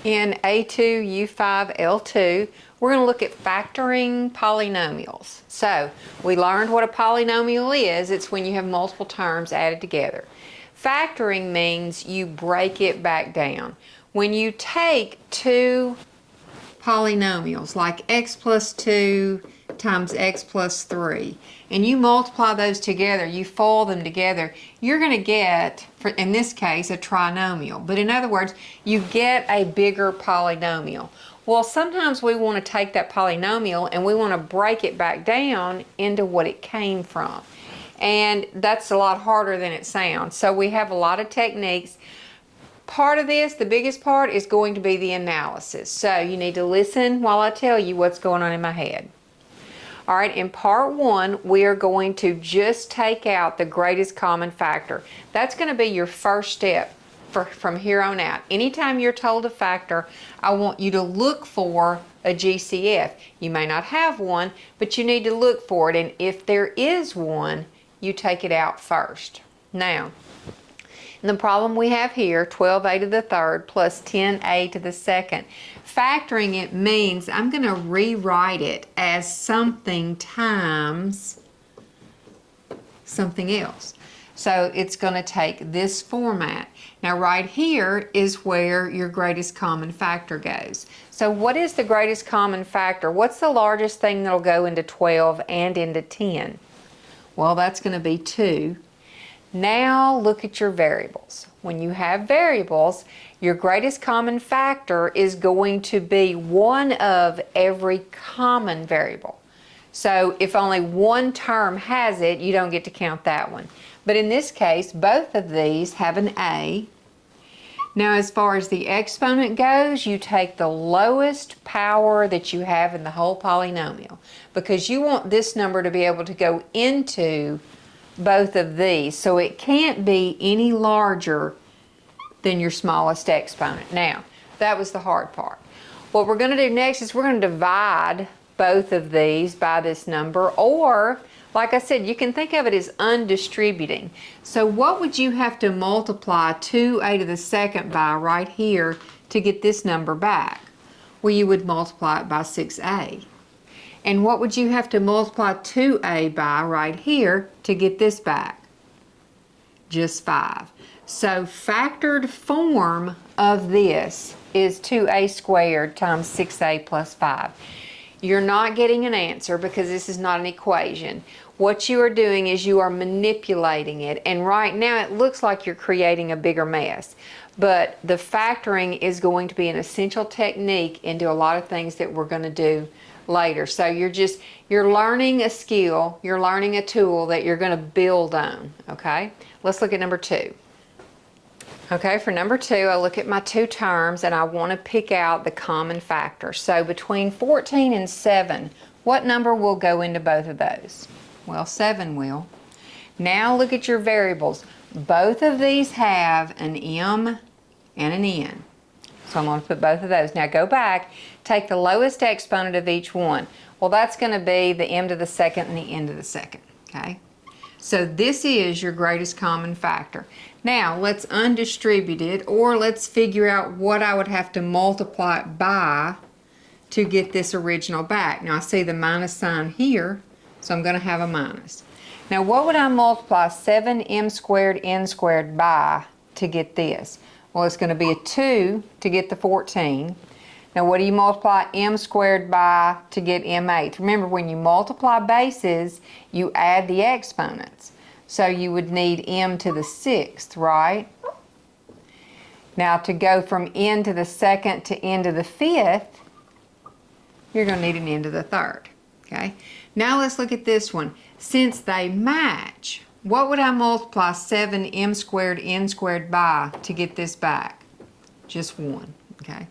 In A2U5L2, we're going to look at factoring polynomials. So, we learned what a polynomial is. It's when you have multiple terms added together. Factoring means you break it back down. When you take two polynomials, like x plus 2 times x plus 3, and you multiply those together, you foil them together, you're going to get, in this case, a trinomial. But in other words, you get a bigger polynomial. Well, sometimes we want to take that polynomial and we want to break it back down into what it came from. And that's a lot harder than it sounds. So we have a lot of techniques. Part of this, the biggest part, is going to be the analysis. So you need to listen while I tell you what's going on in my head. All right, in part one, we are going to just take out the greatest common factor. That's going to be your first step from here on out. Anytime you're told to factor, I want you to look for a GCF. You may not have one, but you need to look for it. And if there is one, you take it out first. Now, the problem we have here, 12a to the third plus 10a to the second. Factoring it means I'm going to rewrite it as something times something else. So it's going to take this format. Now right here is where your greatest common factor goes. So what is the greatest common factor? What's the largest thing that will go into 12 and into 10? Well, that's going to be 2. Now look at your variables. When you have variables, your greatest common factor is going to be one of every common variable. So if only one term has it, you don't get to count that one. But in this case, both of these have an a. Now as far as the exponent goes, you take the lowest power that you have in the whole polynomial, because you want this number to be able to go into both of these, so it can't be any larger than your smallest exponent. Now, that was the hard part. What we're going to do next is we're going to divide both of these by this number, or, like I said, you can think of it as undistributing. So what would you have to multiply 2a to the second by right here to get this number back? Well, you would multiply it by 6a. And what would you have to multiply 2a by right here to get this back? Just 5. So factored form of this is 2a squared times 6a plus 5. You're not getting an answer because this is not an equation. What you are doing is you are manipulating it, and right now it looks like you're creating a bigger mess. But the factoring is going to be an essential technique into a lot of things that we're going to do later. So you're learning a skill, you're learning a tool that you're going to build on, okay? Let's look at number 2. Okay, for number 2, I look at my two terms and I want to pick out the common factor. So between 14 and 7, what number will go into both of those? Well, 7 will. Now look at your variables. Both of these have an m and an n. So I'm going to put both of those. Now go back, take the lowest exponent of each one. Well, that's going to be the m to the second and the n to the second, okay? So this is your greatest common factor. Now let's undistribute it, or let's figure out what I would have to multiply it by to get this original back. Now I see the minus sign here, so I'm going to have a minus. Now what would I multiply 7m squared n squared by to get this? Well, it's going to be a 2 to get the 14. Now what do you multiply m squared by to get m8? Remember, when you multiply bases, you add the exponents. So you would need m to the 6th, right? Now to go from n to the second to n to the 5th, you're going to need an n to the 3rd, okay? Now let's look at this one. Since they match, what would I multiply 7m squared n squared by to get this back? Just 1, okay?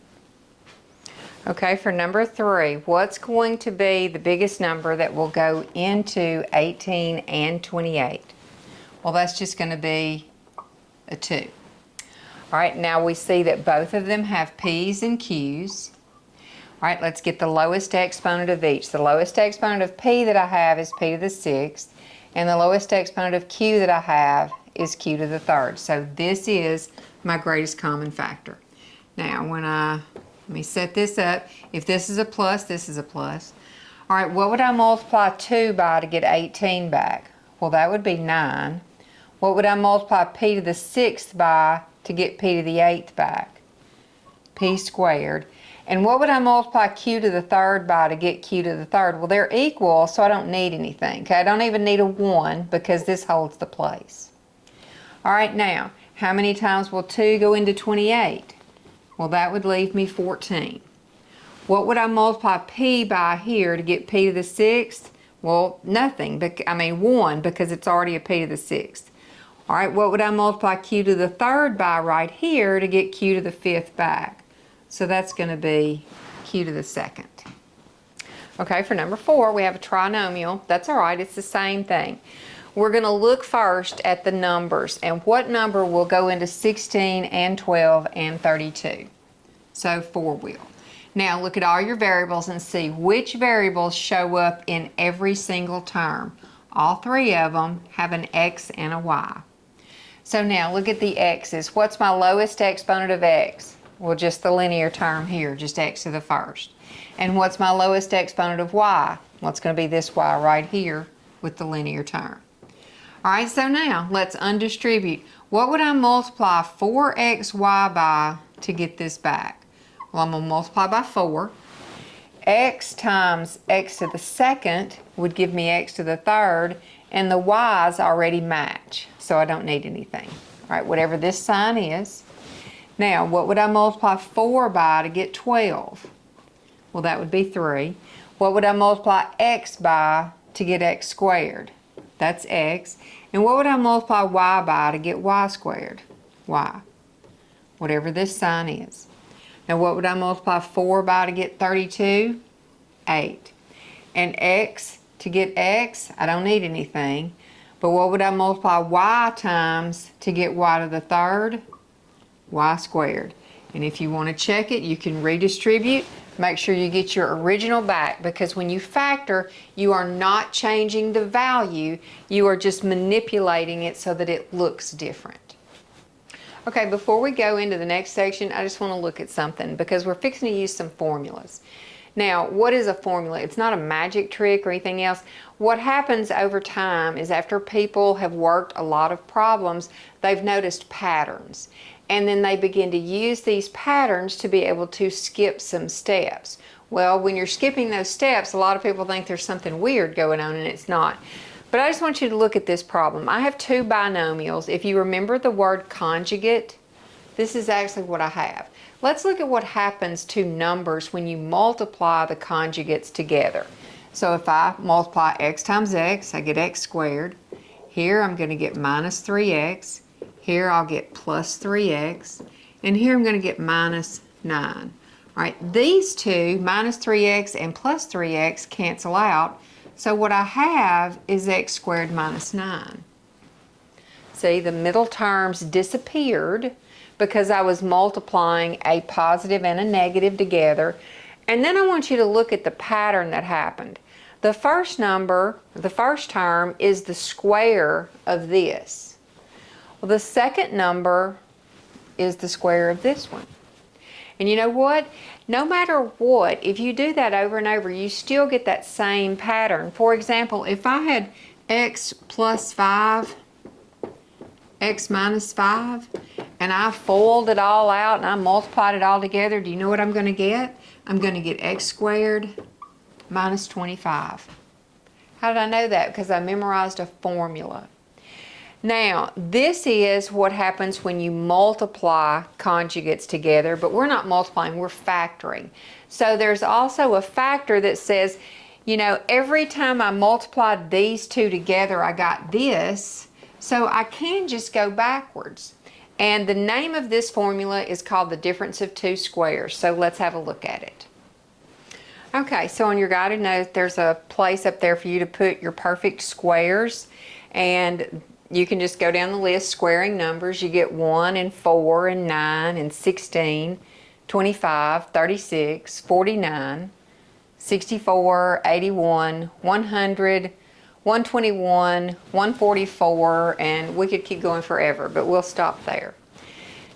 Okay, for number 3, what's going to be the biggest number that will go into 18 and 28? Well, that's just going to be a 2. All right, now we see that both of them have p's and q's. All right, let's get the lowest exponent of each. The lowest exponent of p that I have is p to the 6th, and the lowest exponent of q that I have is q to the 3rd. So this is my greatest common factor. Now, when I Let me set this up. If this is a plus, this is a plus. All right, what would I multiply 2 by to get 18 back? Well, that would be 9. What would I multiply p to the 6th by to get p to the 8th back? P squared. And what would I multiply q to the 3rd by to get q to the 3rd? Well, they're equal, so I don't need anything. Okay, I don't even need a 1 because this holds the place. All right, now, how many times will 2 go into 28? Well, that would leave me 14. What would I multiply p by here to get p to the 6th? Well, nothing. 1 because it's already a p to the 6th. All right, what would I multiply q to the 3rd by right here to get q to the 5th back? So that's going to be q to the 2nd. Okay, for number 4, we have a trinomial. That's all right, it's the same thing. We're going to look first at the numbers and what number will go into 16 and 12 and 32. So 4 will. Now look at all your variables and see which variables show up in every single term. All 3 of them have an x and a y. So now look at the x's. What's my lowest exponent of x? Well, just the linear term here, just x to the 1st. And what's my lowest exponent of y? Well, it's going to be this y right here with the linear term. All right, so now let's undistribute. What would I multiply 4xy by to get this back? Well, I'm going to multiply by 4. X times x to the 2nd would give me x to the 3rd, and the y's already match, so I don't need anything. All right, whatever this sign is. Now, what would I multiply 4 by to get 12? Well, that would be 3. What would I multiply x by to get x squared? That's x. And what would I multiply y by to get y squared? Y. Whatever this sign is. Now what would I multiply 4 by to get 32? 8. And x to get x, I don't need anything. But what would I multiply y times to get y to the 3rd? Y squared. And if you want to check it, you can redistribute. Make sure you get your original back, because when you factor, you are not changing the value, you are just manipulating it so that it looks different. Okay, before we go into the next section, I just want to look at something because we're fixing to use some formulas. Now, what is a formula? It's not a magic trick or anything else. What happens over time is after people have worked a lot of problems, they've noticed patterns. And then they begin to use these patterns to be able to skip some steps. Well, when you're skipping those steps, a lot of people think there's something weird going on, and it's not. But I just want you to look at this problem. I have 2 binomials. If you remember the word conjugate, this is actually what I have. Let's look at what happens to numbers when you multiply the conjugates together. So if I multiply x times x, I get x squared. Here I'm going to get minus 3x. Here I'll get plus 3x, and here I'm going to get minus 9. All right, these two, minus 3x and plus 3x, cancel out. So what I have is x squared minus 9. See, the middle terms disappeared because I was multiplying a positive and a negative together. And then I want you to look at the pattern that happened. The first number, the first term, is the square of this. Well, the second number is the square of this one. And you know what? No matter what, if you do that over and over, you still get that same pattern. For example, if I had x plus 5, x minus 5, and I FOILed it all out and I multiplied it all together, do you know what I'm going to get? I'm going to get x squared minus 25. How did I know that? Because I memorized a formula. Now, this is what happens when you multiply conjugates together, but we're not multiplying, we're factoring. So there's also a factor that says, you know, every time I multiplied these two together, I got this, so I can just go backwards. And the name of this formula is called the difference of 2 squares, so let's have a look at it. Okay, so on your guided note, there's a place up there for you to put your perfect squares, and you can just go down the list squaring numbers. You get 1 and 4 and 9 and 16, 25, 36, 49, 64, 81, 100, 121, 144, and we could keep going forever, but we'll stop there.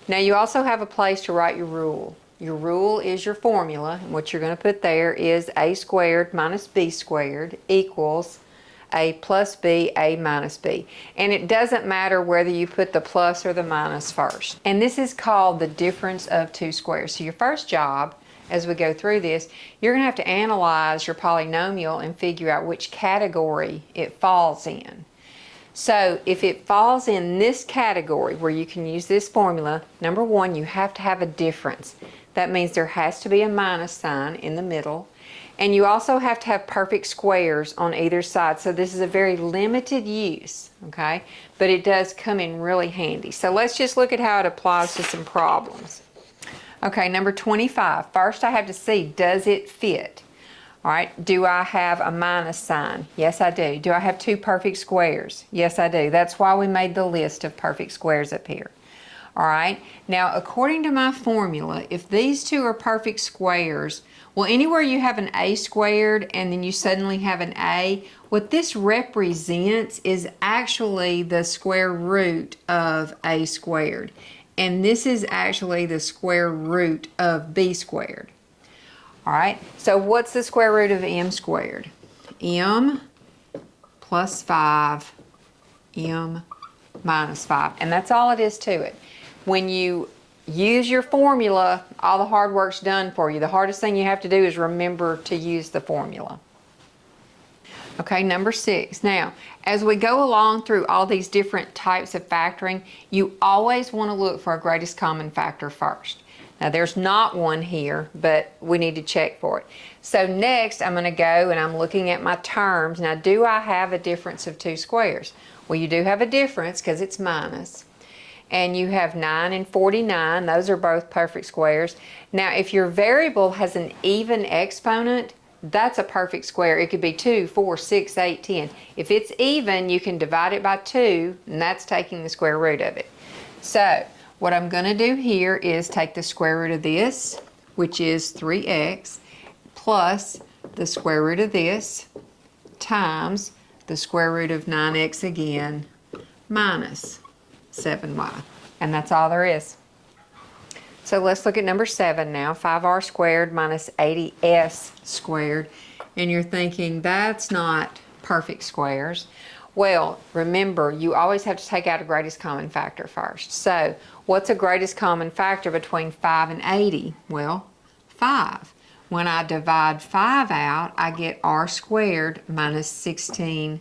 Now you also have a place to write your rule. your rule is your formula, and what you're going to put there is a squared minus b squared equals a plus b, a minus b. And it doesn't matter whether you put the plus or the minus first. And this is called the difference of two squares. So your first job, as we go through this, you're going to have to analyze your polynomial and figure out which category it falls in. So if it falls in this category where you can use this formula, number one, you have to have a difference. That means there has to be a minus sign in the middle. And you also have to have perfect squares on either side. So this is a very limited use, okay? But it does come in really handy. So let's just look at how it applies to some problems. Okay, number 25. First I have to see, does it fit? All right, do I have a minus sign? Yes, I do. Do I have two perfect squares? Yes, I do. That's why we made the list of perfect squares up here. All right, now according to my formula, if these two are perfect squares, well, anywhere you have an a squared and then you suddenly have an a, what this represents is actually the square root of a squared. And this is actually the square root of b squared. All right, so what's the square root of m squared? M plus 5, m minus 5. And that's all it is to it. When you use your formula, all the hard work's done for you. The hardest thing you have to do is remember to use the formula. Okay, number 6. Now, as we go along through all these different types of factoring, you always want to look for a greatest common factor first. Now, there's not one here, but we need to check for it. So next, I'm going to go and I'm looking at my terms. Now, do I have a difference of two squares? Well, you do have a difference because it's minus. And you have 9 and 49. Those are both perfect squares. Now, if your variable has an even exponent, that's a perfect square. It could be 2, 4, 6, 8, 10. If it's even, you can divide it by 2, and that's taking the square root of it. So, what I'm going to do here is take the square root of this, which is 3x, plus the square root of this, times the square root of 9x again, minus 7y. And that's all there is. So let's look at number 7 now. 5r squared minus 80s squared. And you're thinking, that's not perfect squares. Well, remember, you always have to take out a greatest common factor first. So what's a greatest common factor between 5 and 80? Well, 5. When I divide 5 out, I get r squared minus 16s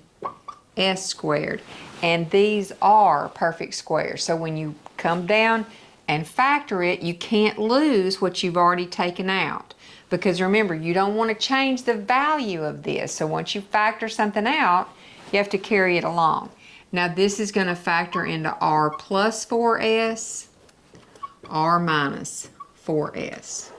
squared. And these are perfect squares. So when you come down and factor it, you can't lose what you've already taken out. Because remember, you don't want to change the value of this. So once you factor something out, you have to carry it along. Now this is going to factor into r plus 4s, r minus 4s.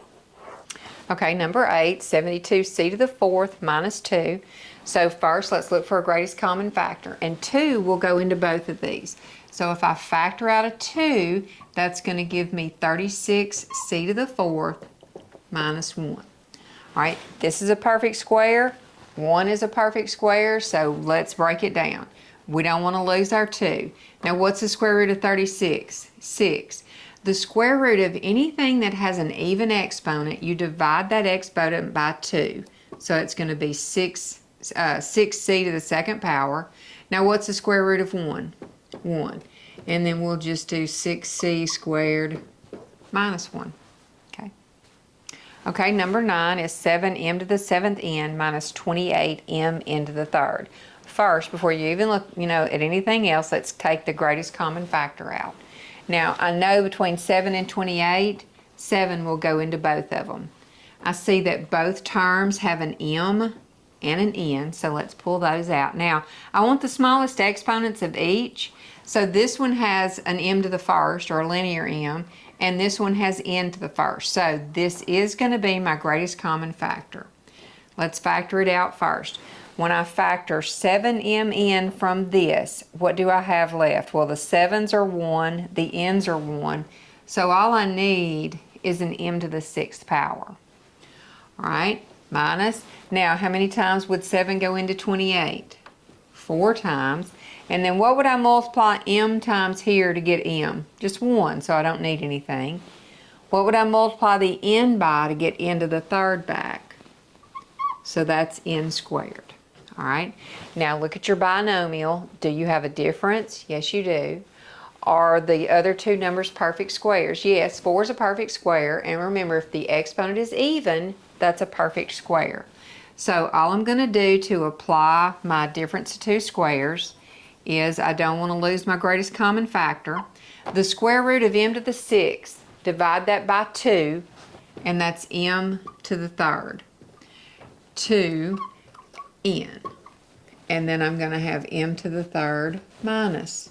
Okay, number 8, 72c to the 4th minus 2. So first, let's look for a greatest common factor. And 2 will go into both of these. So if I factor out a 2, that's going to give me 36c to the 4th minus 1. All right, this is a perfect square. 1 is a perfect square, so let's break it down. We don't want to lose our 2. Now, what's the square root of 36? 6. The square root of anything that has an even exponent, you divide that exponent by 2. So it's going to be 6c to the 2nd power. Now, what's the square root of 1? 1. And then we'll just do 6c squared minus 1. Okay. Okay, number 9 is 7m to the 7th n minus 28m n to the 3rd. First, before you even look, at anything else, let's take the greatest common factor out. Now, I know between 7 and 28, 7 will go into both of them. I see that both terms have an m and an n, so let's pull those out. Now, I want the smallest exponents of each, so this one has an m to the 1st, or a linear m, and this one has n to the 1st. So this is going to be my greatest common factor. Let's factor it out first. When I factor 7mn from this, what do I have left? Well, the 7's are 1, the n's are 1, so all I need is an m to the 6th power. All right, minus. Now, how many times would 7 go into 28? 4 times. And then what would I multiply m times here to get m? Just 1, so I don't need anything. What would I multiply the n by to get n to the third back? So that's n squared. All right, now look at your binomial. Do you have a difference? Yes, you do. Are the other two numbers perfect squares? Yes, 4 is a perfect square, and remember, if the exponent is even, that's a perfect square. So all I'm going to do to apply my difference of two squares is, I don't want to lose my greatest common factor. The square root of m to the 6th, divide that by 2, and that's m to the third. 2n. And then I'm going to have m to the third minus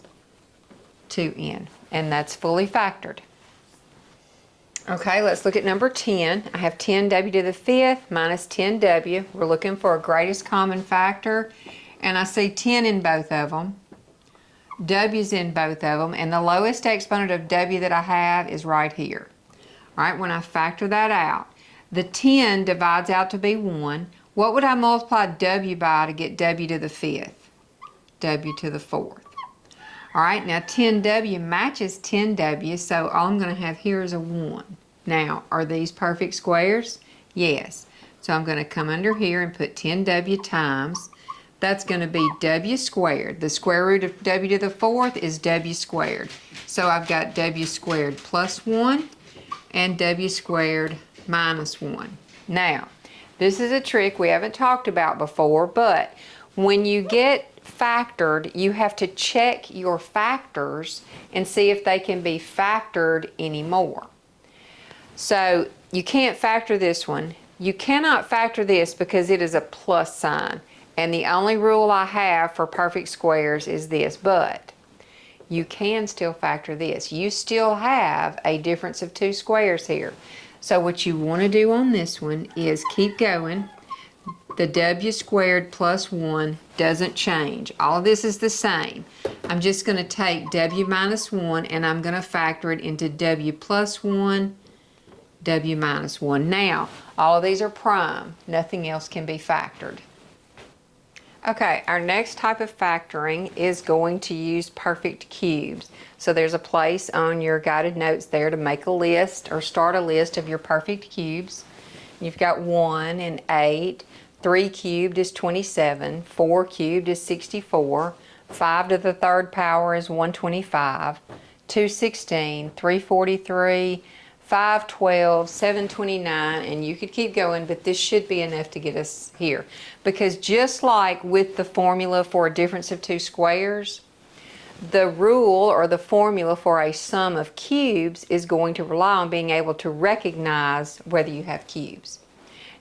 2n. And that's fully factored. Okay, let's look at number 10. I have 10w to the 5th minus 10w. We're looking for a greatest common factor. And I see 10 in both of them. W's in both of them. And the lowest exponent of w that I have is right here. All right, when I factor that out, the 10 divides out to be 1. What would I multiply w by to get w to the 5th? W to the 4th. All right, now 10w matches 10w, so all I'm going to have here is a 1. Now, are these perfect squares? Yes. So I'm going to come under here and put 10w times. That's going to be w squared. The square root of w to the 4th is w squared. So I've got w squared plus 1 and w squared minus 1. Now, this is a trick we haven't talked about before, but when you get factored, you have to check your factors and see if they can be factored anymore. So you can't factor this one. You cannot factor this because it is a plus sign. And the only rule I have for perfect squares is this, but you can still factor this. You still have a difference of two squares here. So what you want to do on this one is keep going. The w squared plus 1 doesn't change. All of this is the same. I'm just going to take w minus 1 and I'm going to factor it into w plus 1, w minus 1. Now, all of these are prime. Nothing else can be factored. Okay, our next type of factoring is going to use perfect cubes. So there's a place on your guided notes there to make a list or start a list of your perfect cubes. You've got 1 and 8. 3 cubed is 27, 4 cubed is 64, 5 to the third power is 125, 216, 343, 512, 729, and you could keep going, but this should be enough to get us here. Because just like with the formula for a difference of two squares, the rule or the formula for a sum of cubes is going to rely on being able to recognize whether you have cubes.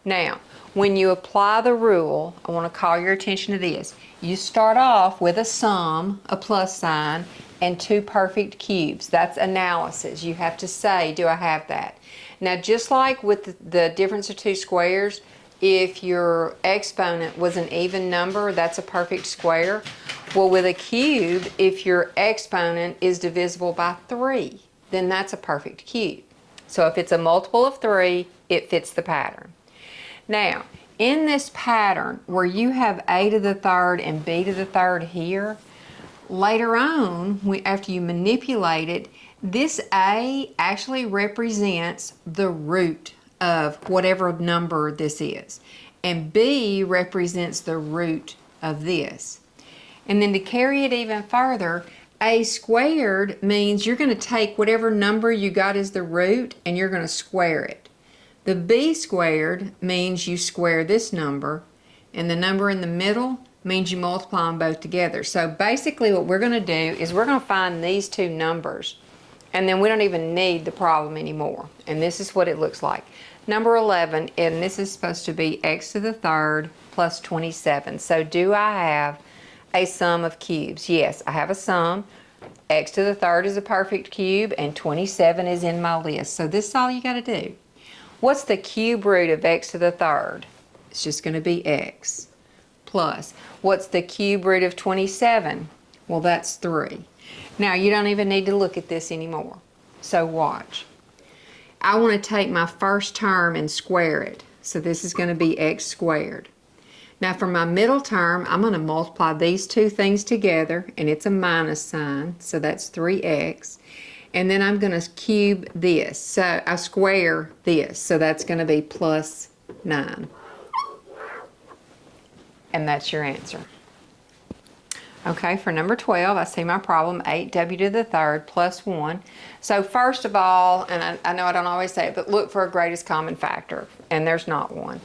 Now, when you apply the rule, I want to call your attention to this. You start off with a sum, a plus sign, and two perfect cubes. That's analysis. You have to say, do I have that? Now, just like with the difference of two squares, if your exponent was an even number, that's a perfect square. Well, with a cube, if your exponent is divisible by 3, then that's a perfect cube. So if it's a multiple of 3, it fits the pattern. Now, in this pattern where you have a to the third and b to the third here, later on, after you manipulate it, this a actually represents the root of whatever number this is, and b represents the root of this. And then to carry it even further, a squared means you're going to take whatever number you got as the root and you're going to square it. The b squared means you square this number, and the number in the middle means you multiply them both together. So basically what we're going to do is we're going to find these two numbers, and then we don't even need the problem anymore. And this is what it looks like. Number 11, and this is supposed to be x to the third plus 27. So do I have a sum of cubes? Yes, I have a sum. X to the third is a perfect cube, and 27 is in my list. So this is all you got to do. What's the cube root of x to the third? It's just going to be x. Plus, what's the cube root of 27? Well, that's 3. Now, you don't even need to look at this anymore. So watch. I want to take my first term and square it. So this is going to be x squared. Now, for my middle term, I'm going to multiply these two things together, and it's a minus sign, so that's 3x. And then I'm going to cube this. So I square this. So that's going to be plus 9. And that's your answer. Okay, for number 12, I see my problem, 8w to the third plus 1. So first of all, and I know I don't always say it, but look for a greatest common factor, and there's not one.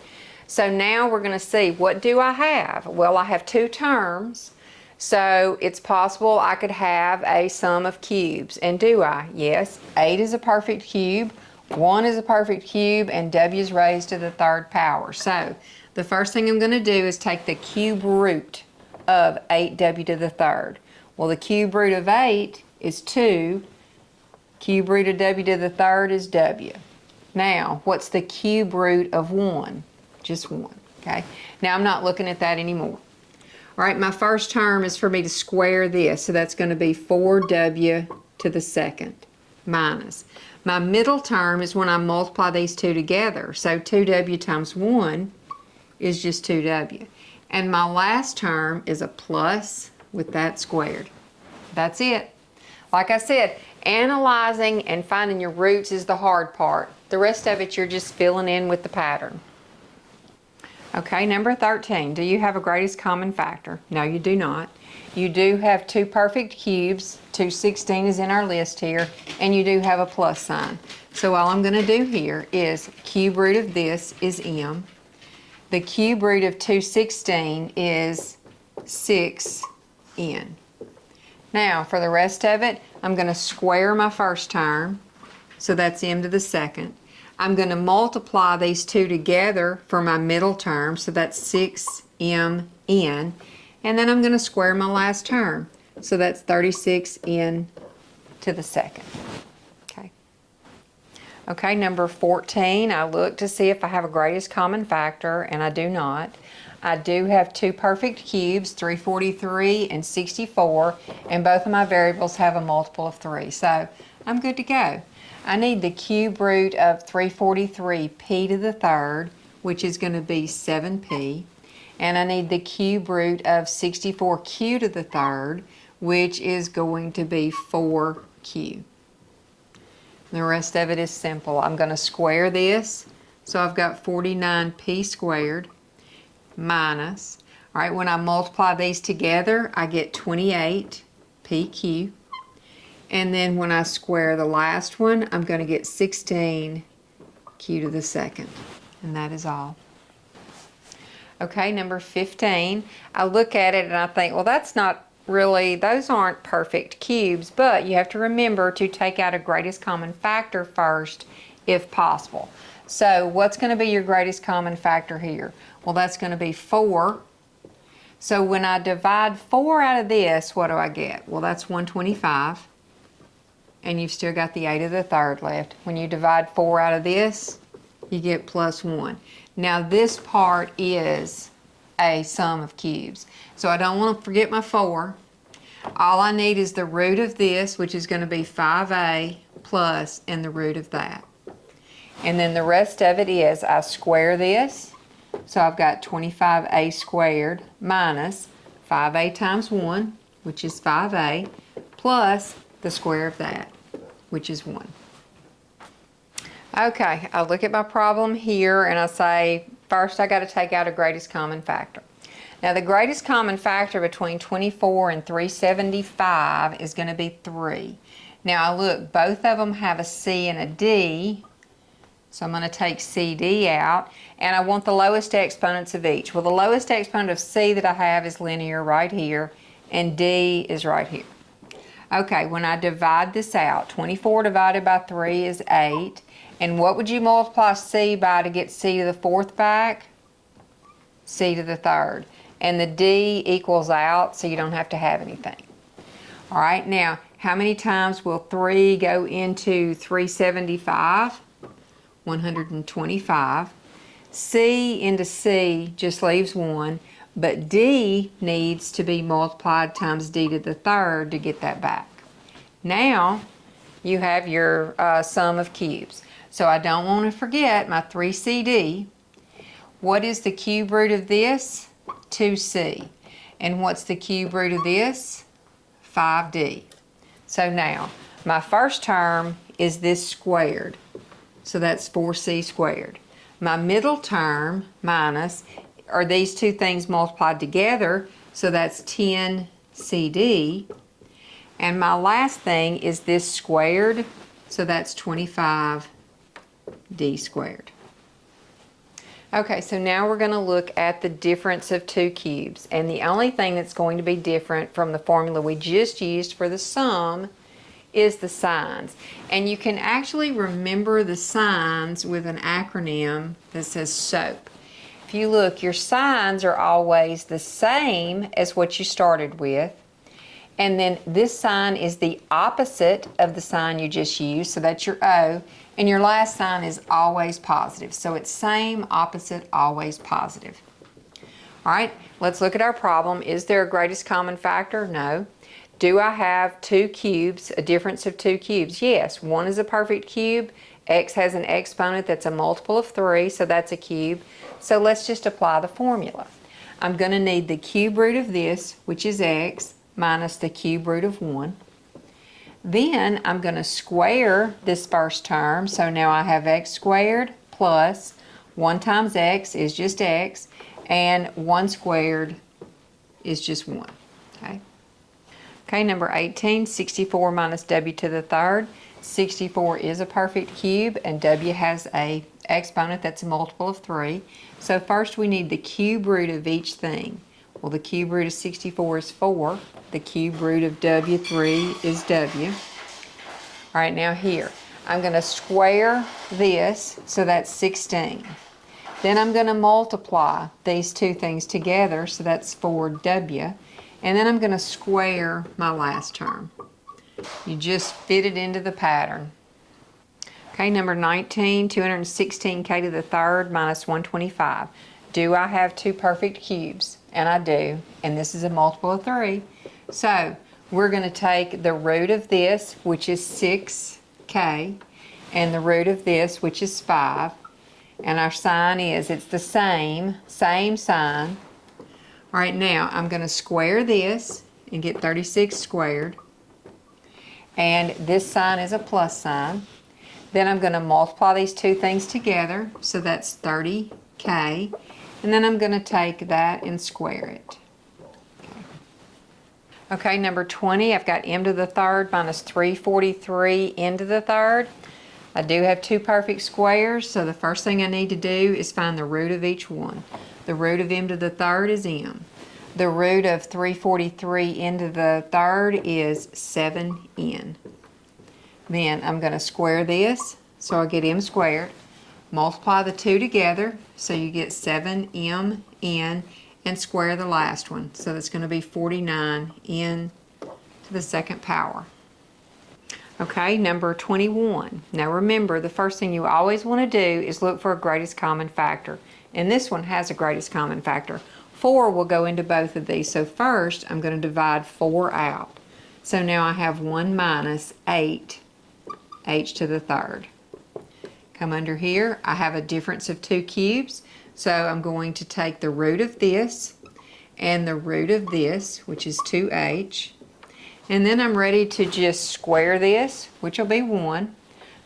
So now we're going to see, what do I have? Well, I have 2 terms, so it's possible I could have a sum of cubes. And do I? Yes, 8 is a perfect cube, 1 is a perfect cube, and w is raised to the third power. So the first thing I'm going to do is take the cube root of 8w to the third. Well, the cube root of 8 is 2. Cube root of w to the third is w. Now, what's the cube root of 1? Just 1, okay? Now, I'm not looking at that anymore. All right, my first term is for me to square this, so that's going to be 4w to the second minus. My middle term is when I multiply these two together, so 2w times 1 is just 2w. And my last term is a plus with that squared. That's it. Like I said, analyzing and finding your roots is the hard part. The rest of it, you're just filling in with the pattern. Okay, number 13. Do you have a greatest common factor? No, you do not. You do have 2 perfect cubes. 216 is in our list here. And you do have a plus sign. So all I'm going to do here is cube root of this is m. The cube root of 216 is 6n. Now, for the rest of it, I'm going to square my first term, so that's m to the second. I'm going to multiply these two together for my middle term, so that's 6mn. And then I'm going to square my last term, so that's 36n to the second. Okay, number 14, I look to see if I have a greatest common factor, and I do not. I do have 2 perfect cubes, 343 and 64, and both of my variables have a multiple of 3, so I'm good to go. I need the cube root of 343 p to the third, which is going to be 7p, and I need the cube root of 64q to the third, which is going to be 4q. The rest of it is simple. I'm going to square this. So I've got 49p squared minus. All right, when I multiply these together, I get 28pq. And then when I square the last one, I'm going to get 16q to the second. And that is all. Okay, number 15. I look at it and I think, well, that's not really, those aren't perfect cubes, but you have to remember to take out a greatest common factor first if possible. So what's going to be your greatest common factor here? Well, that's going to be 4. So when I divide 4 out of this, what do I get? Well, that's 125. And you've still got the 8 to the third left. When you divide 4 out of this, you get plus 1. Now this part is a sum of cubes. So I don't want to forget my 4. All I need is the root of this, which is going to be 5a plus and the root of that. And then the rest of it is I square this. So I've got 25a squared minus 5a times 1, which is 5a, plus the square of that, which is 1. Okay, I look at my problem here and I say, first I got to take out a greatest common factor. Now the greatest common factor between 24 and 375 is going to be 3. Now look, both of them have a C and a D, so I'm going to take CD out, and I want the lowest exponents of each. Well, the lowest exponent of C that I have is linear right here, and D is right here. Okay, when I divide this out, 24 divided by 3 is 8, and what would you multiply C by to get C to the fourth back? C to the third. And the D equals out, so you don't have to have anything. All right, now, how many times will 3 go into 375? 125. C into C just leaves 1, but D needs to be multiplied times D to the third to get that back. Now, you have your sum of cubes. So I don't want to forget my 3CD. What is the cube root of this? 2c. And what's the cube root of this? 5d. So now, My first term is this squared, so that's 4c squared. My middle term minus are these two things multiplied together, so that's 10cd. And my last thing is this squared, so that's 25d squared. Okay, so now we're going to look at the difference of two cubes. And the only thing that's going to be different from the formula we just used for the sum is the signs. And you can actually remember the signs with an acronym that says SOAP. If you look, your signs are always the same as what you started with. And then this sign is the opposite of the sign you just used, so that's your O. And your last sign is always positive. So it's same, opposite, always positive. All right, let's look at our problem. Is there a greatest common factor? No. Do I have two cubes, a difference of two cubes? Yes. One is a perfect cube. X has an exponent that's a multiple of 3, so that's a cube. So let's just apply the formula. I'm going to need the cube root of this, which is x, minus the cube root of 1. Then I'm going to square this first term, so now I have x squared plus 1 times x is just x, and 1 squared is just 1. Okay, number 18, 64 minus w to the third. 64 is a perfect cube, and w has a exponent that's a multiple of 3. So first we need the cube root of each thing. Well, the cube root of 64 is 4. The cube root of w3 is w. All right, now here, I'm going to square this, so that's 16. Then I'm going to multiply these two things together, so that's 4w. And then I'm going to square my last term. You just fit it into the pattern. Okay, number 19, 216k to the third minus 125. Do I have two perfect cubes? And I do, and this is a multiple of 3. So we're going to take the root of this, which is 6k, and the root of this, which is 5. And our sign is, it's the same sign. All right, now I'm going to square this and get 36 squared. And this sign is a plus sign. Then I'm going to multiply these two things together, so that's 30k. And then I'm going to take that and square it. Okay, number 20, I've got m to the third minus 343 n to the third. I do have two perfect squares, so the first thing I need to do is find the root of each one. The root of m to the third is m. The root of 343 n to the third is 7n. Then I'm going to square this, so I get m squared. Multiply the two together, so you get 7mn, and square the last one. So that's going to be 49n to the second power. Okay, number 21. Now remember, the first thing you always want to do is look for a greatest common factor. And this one has a greatest common factor. 4 will go into both of these. So first, I'm going to divide 4 out. So now I have 1 minus 8, h to the third. Come under here, I have a difference of two cubes. So I'm going to take the root of this and the root of this, which is 2h. And then I'm ready to just square this, which will be 1.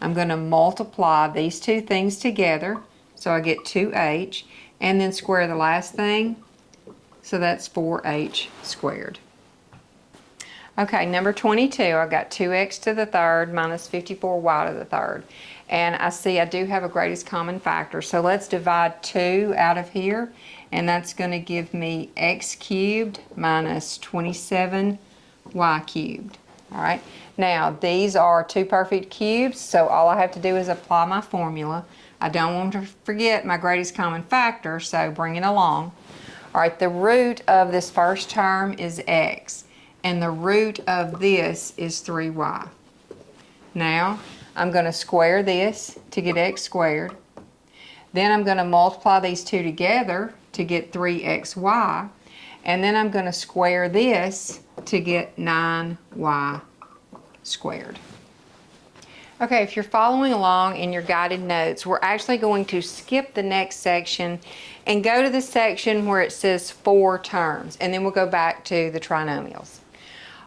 I'm going to multiply these two things together, so I get 2h, and then square the last thing, so that's 4h squared. Okay, number 22, I've got 2x to the third minus 54y to the third. And I see I do have a greatest common factor, so let's divide 2 out of here, and that's going to give me x cubed minus 27y cubed. All right, now these are two perfect cubes, so all I have to do is apply my formula. I don't want to forget my greatest common factor, so bring it along. All right, the root of this first term is x, and the root of this is 3y. Now, I'm going to square this to get x squared. Then I'm going to multiply these two together to get 3xy. And then I'm going to square this to get 9y squared. Okay, if you're following along in your guided notes, we're actually going to skip the next section and go to the section where it says 4 terms, and then we'll go back to the trinomials.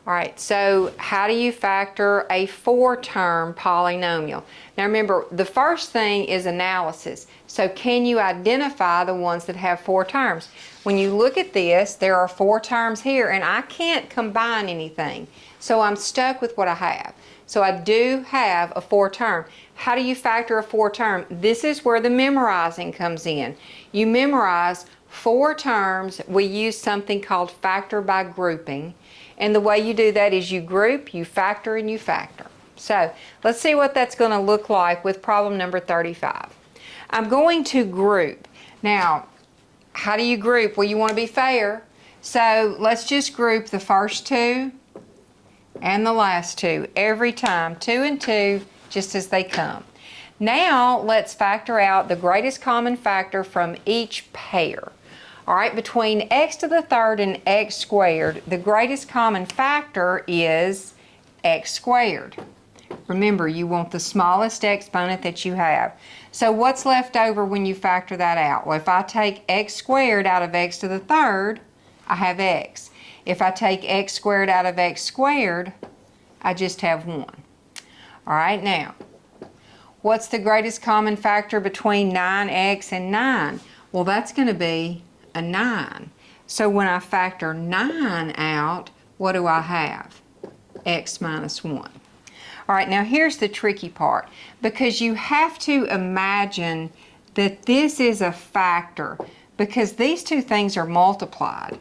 All right, so how do you factor a 4-term polynomial? Now remember, the first thing is analysis. So can you identify the ones that have 4 terms? When you look at this, there are 4 terms here, and I can't combine anything. So I'm stuck with what I have. So I do have a 4 term. How do you factor a 4 term? This is where the memorizing comes in. You memorize 4 terms. We use something called factor by grouping. And the way you do that is you group, you factor, and you factor. So let's see what that's going to look like with problem number 35. I'm going to group. Now, how do you group? Well, you want to be fair. So let's just group the first 2 and the last 2 every time, 2 and 2, just as they come. Now let's factor out the greatest common factor from each pair. All right, between x to the 3rd and x squared, the greatest common factor is x squared. Remember, you want the smallest exponent that you have. So what's left over when you factor that out? Well, if I take x squared out of x to the 3rd, I have x. If I take x squared out of x squared, I just have 1. All right, now, what's the greatest common factor between 9x and 9? Well, that's going to be a 9. So when I factor 9 out, what do I have? X minus 1. All right, now here's the tricky part, because you have to imagine that this is a factor, because these 2 things are multiplied.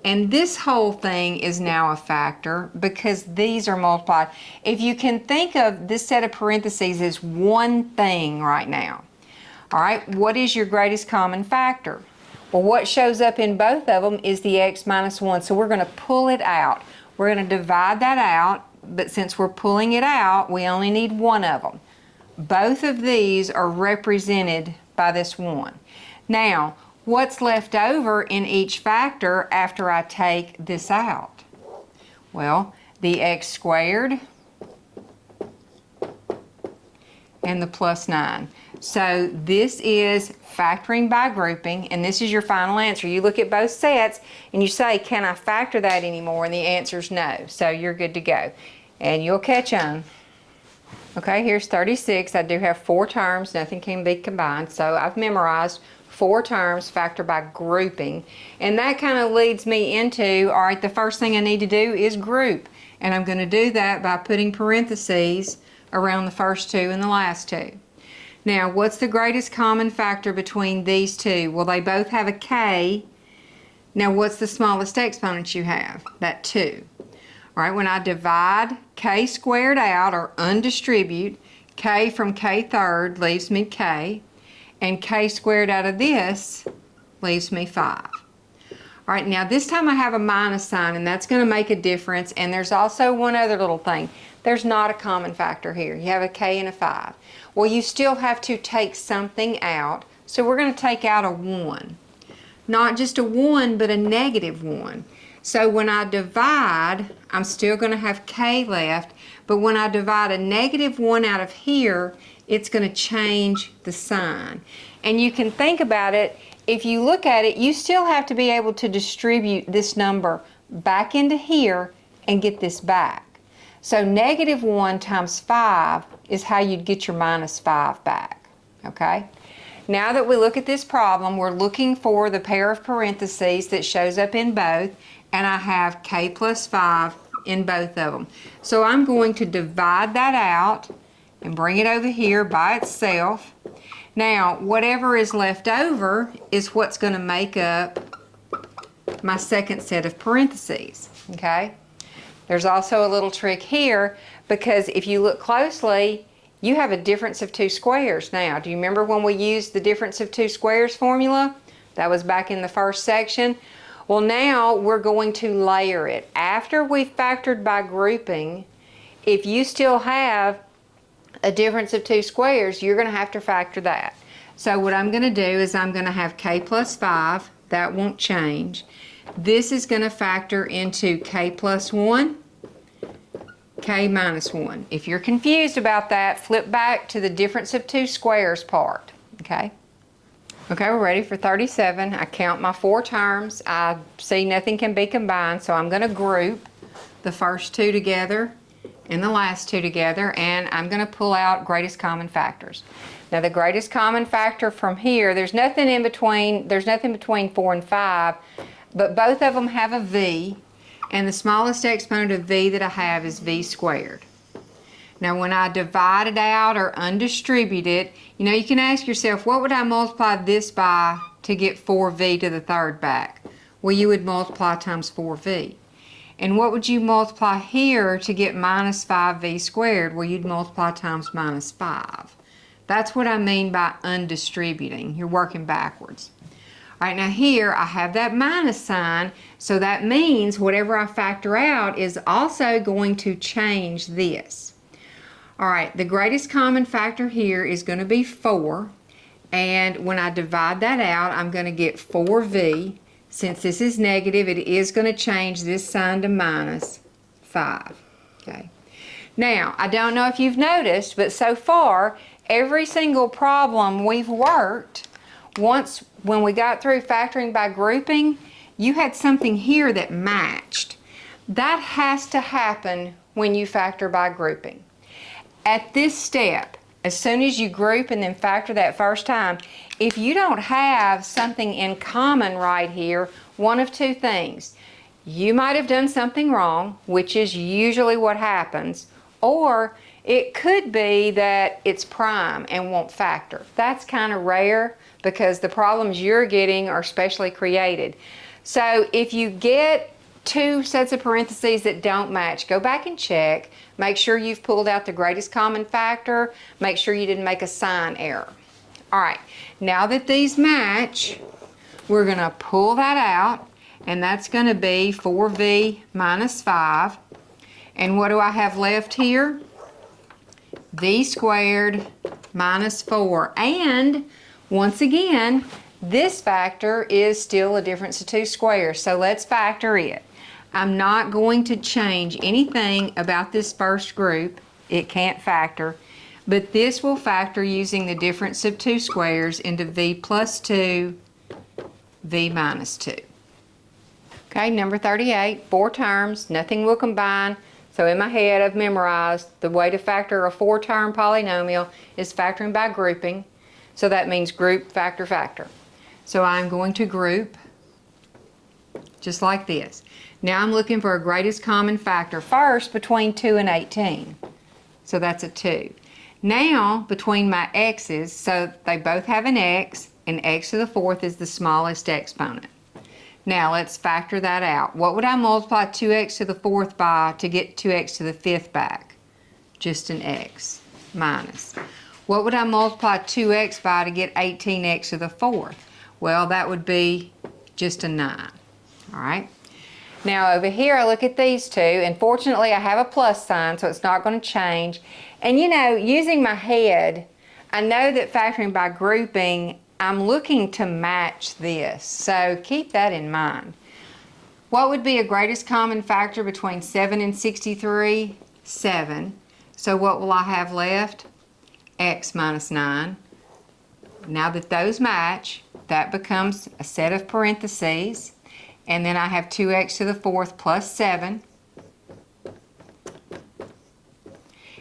And this whole thing is now a factor because these are multiplied. If you can think of this set of parentheses as one thing right now. All right, what is your greatest common factor? Well, what shows up in both of them is the x minus 1. So we're going to pull it out. We're going to divide that out, but since we're pulling it out, we only need one of them. Both of these are represented by this 1. Now, what's left over in each factor after I take this out? Well, the x squared and the plus 9. So this is factoring by grouping, and this is your final answer. You look at both sets and you say, can I factor that anymore? And the answer is no. So you're good to go. And you'll catch on. Okay, here's 36. I do have 4 terms. Nothing can be combined. So I've memorized 4 terms factored by grouping. And that kind of leads me into, all right, the first thing I need to do is group. And I'm going to do that by putting parentheses around the first 2 and the last 2. Now, what's the greatest common factor between these 2? Well, they both have a k. Now, what's the smallest exponent you have? That 2. All right, when I divide k squared out or undistribute, k from k third leaves me k, and k squared out of this leaves me 5. All right, now this time I have a minus sign, and that's going to make a difference. And there's also one other little thing. There's not a common factor here. You have a k and a 5. Well, you still have to take something out, so we're going to take out a 1. Not just a 1, but a negative 1. So when I divide, I'm still going to have k left, but when I divide a negative 1 out of here, it's going to change the sign. And you can think about it, if you look at it, you still have to be able to distribute this number back into here and get this back. So negative 1 times 5 is how you'd get your minus 5 back, okay? Now that we look at this problem, we're looking for the pair of parentheses that shows up in both, and I have k plus 5 in both of them. So I'm going to divide that out and bring it over here by itself. Now, whatever is left over is what's going to make up my second set of parentheses, okay? There's also a little trick here, because if you look closely, you have a difference of 2 squares now. Do you remember when we used the difference of 2 squares formula? That was back in the first section. Well, now we're going to layer it. After we've factored by grouping, if you still have a difference of 2 squares, you're going to have to factor that. So what I'm going to do is I'm going to have k plus 5. That won't change. This is going to factor into k plus 1, k minus 1. If you're confused about that, flip back to the difference of 2 squares part, okay? Okay, we're ready for 37. I count my 4 terms. I see nothing can be combined, so I'm going to group. the first two together and the last two together, and I'm going to pull out greatest common factors. Now the greatest common factor from here, there's nothing between 4 and 5, but both of them have a v, and the smallest exponent of v that I have is v squared. Now when I divide it out or undistribute it, you know, you can ask yourself, what would I multiply this by to get 4v to the third back? Well, you would multiply times 4v. And what would you multiply here to get minus 5v squared? Well, you'd multiply times minus 5. That's what I mean by undistributing. You're working backwards. All right, now here I have that minus sign, so that means whatever I factor out is also going to change this. All right, the greatest common factor here is going to be 4, and when I divide that out, I'm going to get 4v. Since this is negative, it is going to change this sign to minus 5. Okay. Now, I don't know if you've noticed, but so far, every single problem we've worked, when we got through factoring by grouping, you had something here that matched. That has to happen when you factor by grouping. At this step, as soon as you group and then factor that first time, if you don't have something in common right here, one of two things. You might have done something wrong, which is usually what happens, or it could be that it's prime and won't factor. That's kind of rare because the problems you're getting are specially created. So if you get two sets of parentheses that don't match, go back and check. Make sure you've pulled out the greatest common factor. Make sure you didn't make a sign error. All right, now that these match, we're going to pull that out, and that's going to be 4v minus 5. And what do I have left here? V squared minus 4. And once again, this factor is still a difference of two squares, so let's factor it. I'm not going to change anything about this first group. It can't factor. But this will factor using the difference of two squares into v plus 2, v minus 2. Okay, number 38, 4 terms, nothing will combine. So in my head I've memorized the way to factor a 4-term polynomial is factoring by grouping. So that means group, factor, factor. So I'm going to group just like this. Now I'm looking for a greatest common factor first between 2 and 18. So that's a 2. Now between my x's, so they both have an x, and x to the 4th is the smallest exponent. Now let's factor that out. What would I multiply 2x to the 4th by to get 2x to the 5th back? Just an x minus. What would I multiply 2x by to get 18x to the 4th? Well, that would be just a 9. All right. Now over here I look at these two, and fortunately I have a plus sign, so it's not going to change. And you know, using my head, I know that factoring by grouping, I'm looking to match this, so keep that in mind. What would be a greatest common factor between 7 and 63? 7. So what will I have left? X minus 9. Now that those match, that becomes a set of parentheses. And then I have 2x to the 4th plus 7.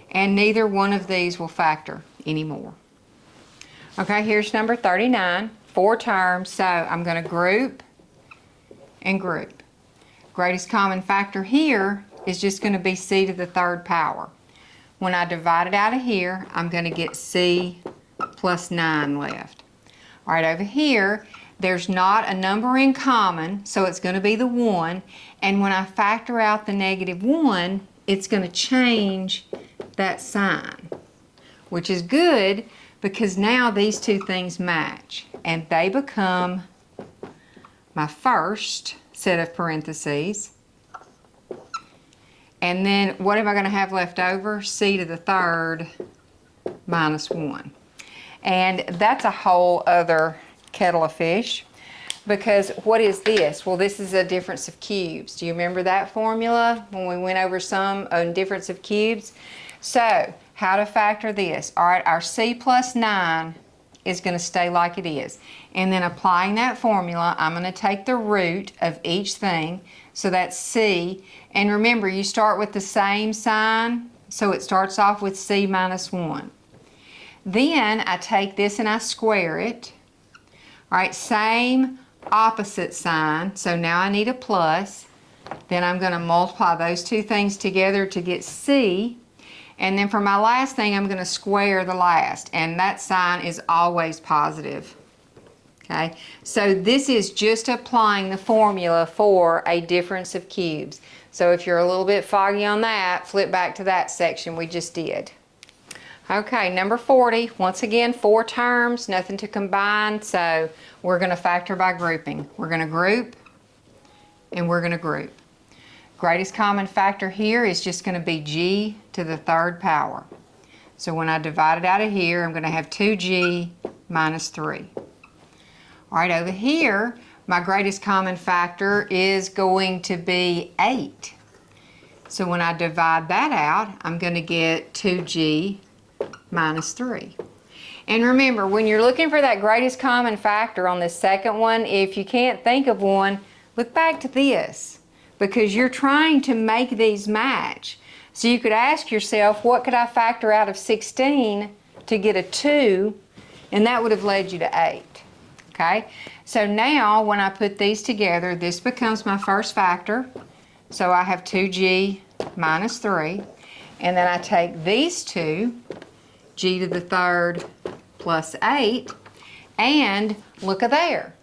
And neither one of these will factor anymore. Okay, here's number 39, 4 terms. So I'm going to group and group. Greatest common factor here is just going to be c to the 3rd power. When I divide it out of here, I'm going to get c plus 9 left. All right, over here, there's not a number in common, so it's going to be the 1. And when I factor out the negative 1, it's going to change that sign, which is good because now these two things match. And they become my first set of parentheses. And then what am I going to have left over? C to the 3rd minus 1. And that's a whole other kettle of fish, because what is this? Well, this is a difference of cubes. Do you remember that formula when we went over some on difference of cubes? So how to factor this? All right, our c plus 9 is going to stay like it is, and then applying that formula, I'm going to take the root of each thing. So that's C. And remember, you start with the same sign, so it starts off with C minus 1. Then I take this and I square it. All right, same opposite sign, so now I need a plus. Then I'm going to multiply those two things together to get C. And then for my last thing, I'm going to square the last, and that sign is always positive. Okay, so this is just applying the formula for a difference of cubes. So if you're a little bit foggy on that, flip back to that section we just did. Okay, number 40, once again, 4 terms, nothing to combine, so we're going to factor by grouping. We're going to group, and we're going to group. Greatest common factor here is just going to be g to the 3rd power. So when I divide it out of here, I'm going to have 2g minus 3. All right, over here, my greatest common factor is going to be 8. So when I divide that out, I'm going to get 2g minus 3. And remember, when you're looking for that greatest common factor on this second one, if you can't think of one, look back to this, because you're trying to make these match. So you could ask yourself, what could I factor out of 16 to get a 2? And that would have led you to 8. Okay, so now when I put these together, this becomes my first factor. So I have 2g minus 3. And then I take these two, g to the 3rd plus 8, and look at there.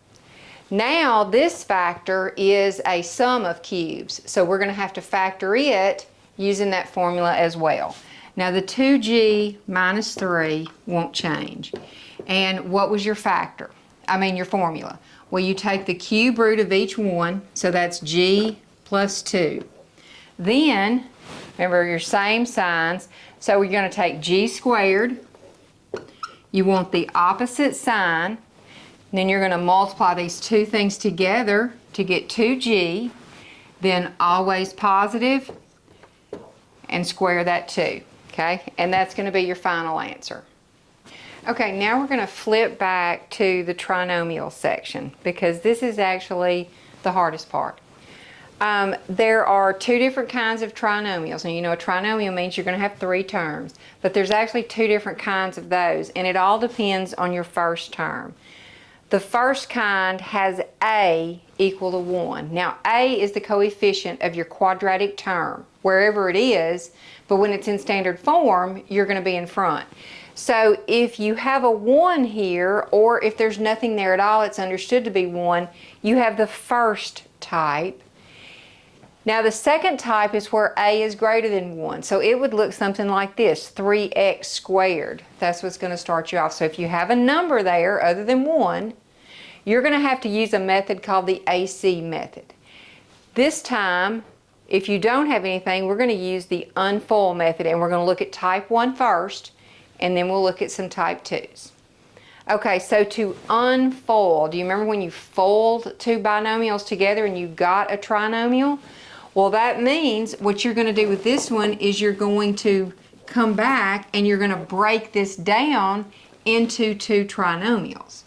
Now this factor is a sum of cubes, so we're going to have to factor it using that formula as well. Now the 2g minus 3 won't change. And what was your factor? Your formula. Well, you take the cube root of each one, so that's g plus 2. Then, remember your same signs, so we're going to take g squared. You want the opposite sign, and then you're going to multiply these two things together to get 2g, then always positive, and square that 2, okay? And that's going to be your final answer. Okay, now we're going to flip back to the trinomial section, because this is actually the hardest part. There are 2 different kinds of trinomials, and you know a trinomial means you're going to have 3 terms, but there's actually 2 different kinds of those, and it all depends on your first term. The first kind has a equal to 1. Now a is the coefficient of your quadratic term, wherever it is, but when it's in standard form, you're going to be in front. So if you have a 1 here, or if there's nothing there at all, it's understood to be 1, you have the first type. Now the second type is where a is greater than 1. So it would look something like this, 3x squared. That's what's going to start you off. So if you have a number there other than 1, you're going to have to use a method called the AC method. This time, if you don't have anything, we're going to use the unfold method, and we're going to look at type 1 first, and then we'll look at some type 2s. Okay, so to unfold, do you remember when you fold 2 binomials together and you got a trinomial? Well, that means what you're going to do with this one is you're going to come back and you're going to break this down into 2 binomials.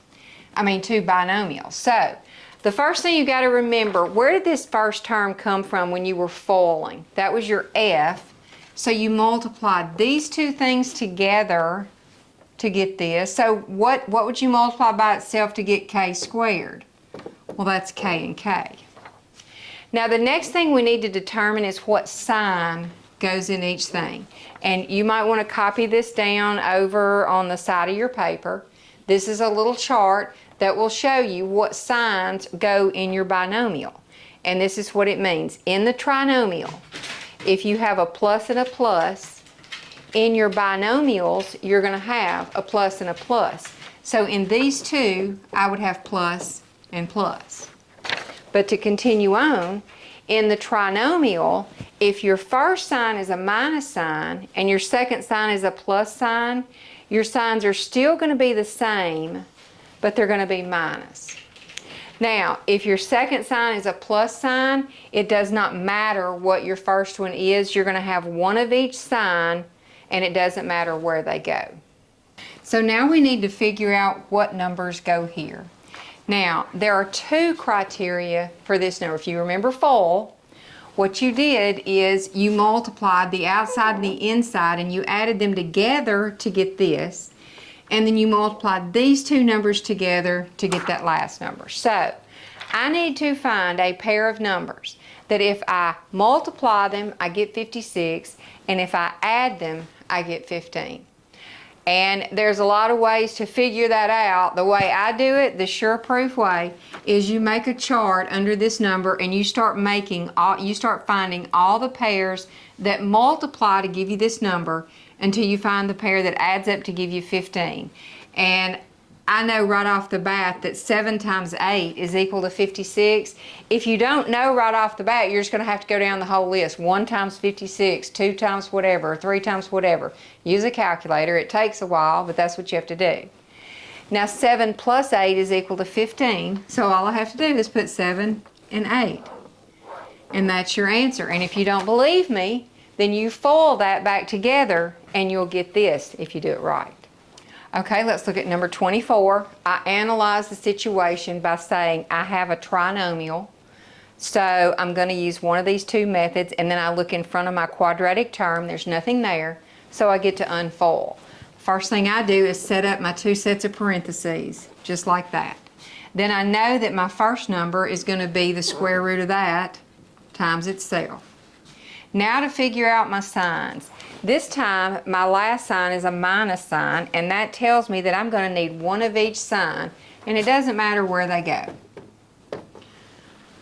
So, the first thing you got to remember, where did this first term come from when you were foiling? That was your f. So you multiplied these 2 things together to get this. So what would you multiply by itself to get k squared? Well, that's k and k. Now the next thing we need to determine is what sign goes in each thing. And you might want to copy this down over on the side of your paper. This is a little chart that will show you what signs go in your binomial. And this is what it means. In the trinomial, if you have a plus and a plus, in your binomials, you're going to have a plus and a plus. So in these 2, I would have plus and plus. But to continue on, in the trinomial, if your first sign is a minus sign and your second sign is a plus sign, your signs are still going to be the same, but they're going to be minus. Now, if your second sign is a plus sign, it does not matter what your first one is. You're going to have one of each sign, and it doesn't matter where they go. So now we need to figure out what numbers go here. Now, there are two criteria for this number. If you remember full, what you did is you multiplied the outside and the inside and you added them together to get this. And then you multiplied these two numbers together to get that last number. So, I need to find a pair of numbers that if I multiply them, I get 56, and if I add them, I get 15. And there's a lot of ways to figure that out. The way I do it, the sure proof way, is you make a chart under this number and you start finding all the pairs that multiply to give you this number until you find the pair that adds up to give you 15. And I know right off the bat that 7 times 8 is equal to 56. If you don't know right off the bat, you're just going to have to go down the whole list. 1 times 56, 2 times whatever, 3 times whatever. Use a calculator. It takes a while, but that's what you have to do. Now 7 plus 8 is equal to 15, so all I have to do is put 7 and 8. And that's your answer. And if you don't believe me, then you foil that back together and you'll get this if you do it right. Okay, let's look at number 24. I analyze the situation by saying I have a trinomial. So I'm going to use one of these two methods, and then I look in front of my quadratic term. There's nothing there, so I get to unfold. First thing I do is set up my two sets of parentheses, just like that. Then I know that my first number is going to be the square root of that times itself. Now to figure out my signs. This time, my last sign is a minus sign, and that tells me that I'm going to need one of each sign, and it doesn't matter where they go.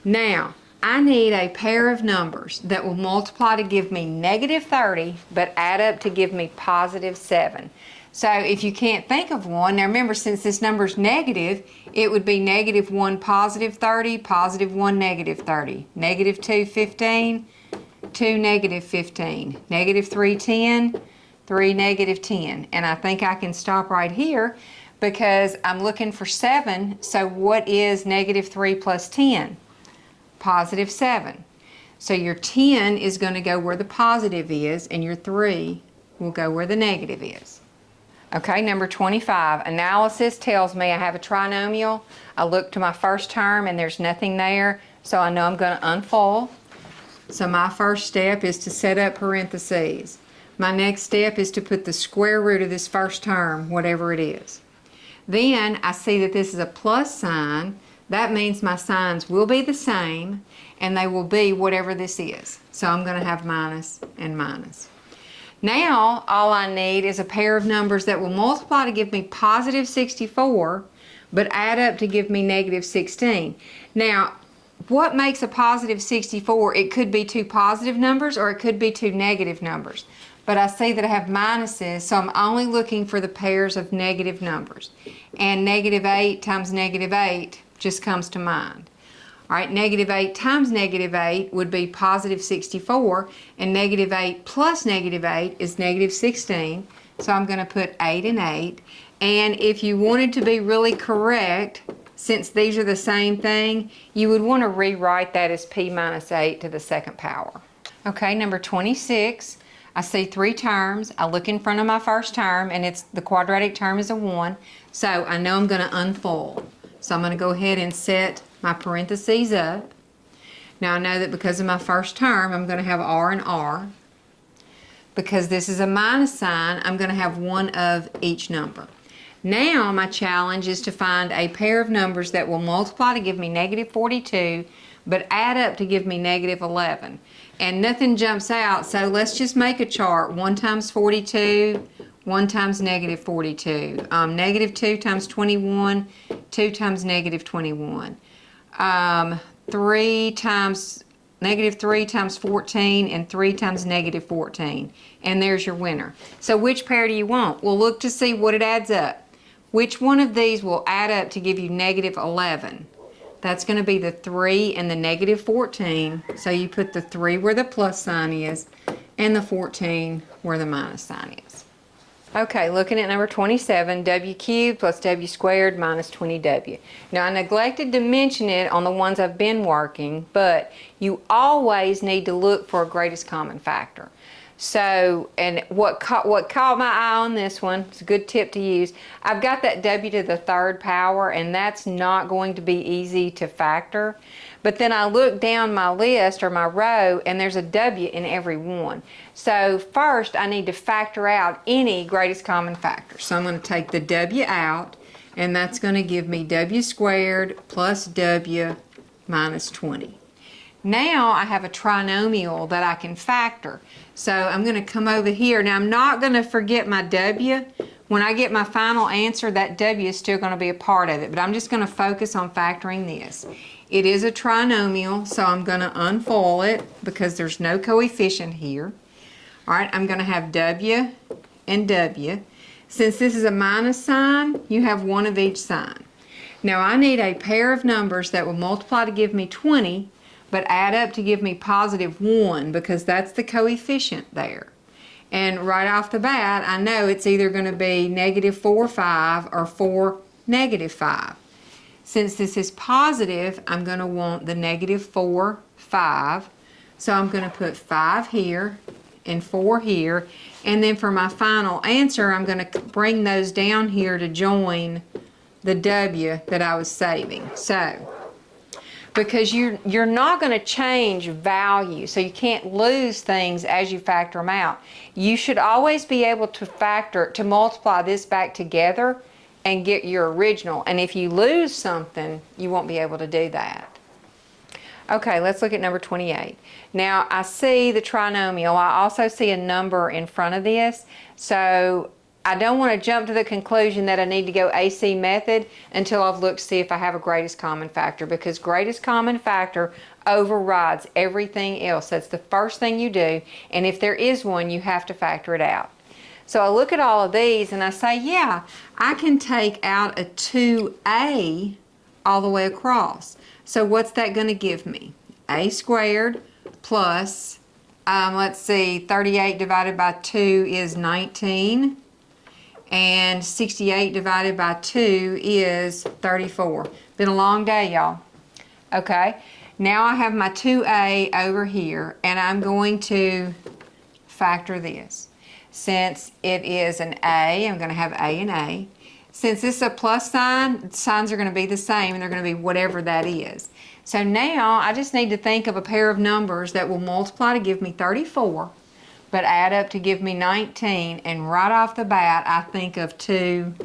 Now, I need a pair of numbers that will multiply to give me negative 30, but add up to give me positive 7. So if you can't think of one, now remember, since this number's negative, it would be negative 1 positive 30, positive 1 negative 30, negative 2 15, 2 negative 15, negative 3 10, 3 negative 10. And I think I can stop right here because I'm looking for 7. So what is negative 3 plus 10? Positive 7. So your 10 is going to go where the positive is, and your 3 will go where the negative is. Okay, number 25. Analysis tells me I have a trinomial. I look to my first term and there's nothing there, so I know I'm going to unfold. So my first step is to set up parentheses. My next step is to put the square root of this first term, whatever it is. Then I see that this is a plus sign. That means my signs will be the same, and they will be whatever this is. So I'm going to have minus and minus. Now all I need is a pair of numbers that will multiply to give me positive 64, but add up to give me negative 16. Now, what makes a positive 64? It could be two positive numbers or it could be two negative numbers. But I see that I have minuses, so I'm only looking for the pairs of negative numbers. And negative 8 times negative 8 just comes to mind. All right, negative 8 times negative 8 would be positive 64, and negative 8 plus negative 8 is negative 16. So I'm going to put 8 and 8. And if you wanted to be really correct, since these are the same thing, you would want to rewrite that as p minus 8 to the second power. Okay, number 26. I see 3 terms. I look in front of my first term, and the quadratic term is a 1. So I know I'm going to unfold. So I'm going to go ahead and set my parentheses up. Now I know that because of my first term, I'm going to have r and r. Because this is a minus sign, I'm going to have one of each number. Now my challenge is to find a pair of numbers that will multiply to give me negative 42, but add up to give me negative 11. And nothing jumps out, so let's just make a chart. 1 times 42, 1 times negative 42. Negative 2 times 21, 2 times negative 21. 3 times negative 3 times 14, and 3 times negative 14. And there's your winner. So which pair do you want? We'll look to see what it adds up. Which one of these will add up to give you negative 11? That's going to be the 3 and the negative 14. So you put the 3 where the plus sign is and the 14 where the minus sign is. Okay, looking at number 27, w cubed plus w squared minus 20w. Now I neglected to mention it on the ones I've been working, but you always need to look for a greatest common factor. So, and what caught my eye on this one, it's a good tip to use, I've got that w to the third power, and that's not going to be easy to factor. But then I look down my list or my row, and there's a w in every one. So first I need to factor out any greatest common factor. So I'm going to take the w out, and that's going to give me w squared plus w minus 20. Now I have a trinomial that I can factor. So I'm going to come over here. Now I'm not going to forget my w. When I get my final answer, that w is still going to be a part of it, but I'm just going to focus on factoring this. It is a trinomial, so I'm going to unfoil it because there's no coefficient here. All right, I'm going to have w and w. Since this is a minus sign, you have one of each sign. Now I need a pair of numbers that will multiply to give me 20, but add up to give me positive 1 because that's the coefficient there. And right off the bat, I know it's either going to be negative 4, 5 or 4, negative 5. Since this is positive, I'm going to want the negative 4, 5. So I'm going to put 5 here and 4 here. And then for my final answer, I'm going to bring those down here to join the w that I was saving. So, because you're not going to change value, so you can't lose things as you factor them out. You should always be able to multiply this back together and get your original. And if you lose something, you won't be able to do that. Okay, let's look at number 28. Now I see the trinomial. I also see a number in front of this. So I don't want to jump to the conclusion that I need to go AC method until I've looked to see if I have a greatest common factor, because greatest common factor overrides everything else. That's the first thing you do, and if there is one, you have to factor it out. So I look at all of these and I say, yeah, I can take out a 2a all the way across. So what's that going to give me? A squared plus, let's see, 38 divided by 2 is 19. And 68 divided by 2 is 34. Been a long day, y'all. Okay, now I have my 2a over here, and I'm going to factor this. Since it is an a, I'm going to have a and a. Since this is a plus sign, signs are going to be the same, and they're going to be whatever that is. So now I just need to think of a pair of numbers that will multiply to give me 34. But add up to give me 19, and right off the bat I think of 2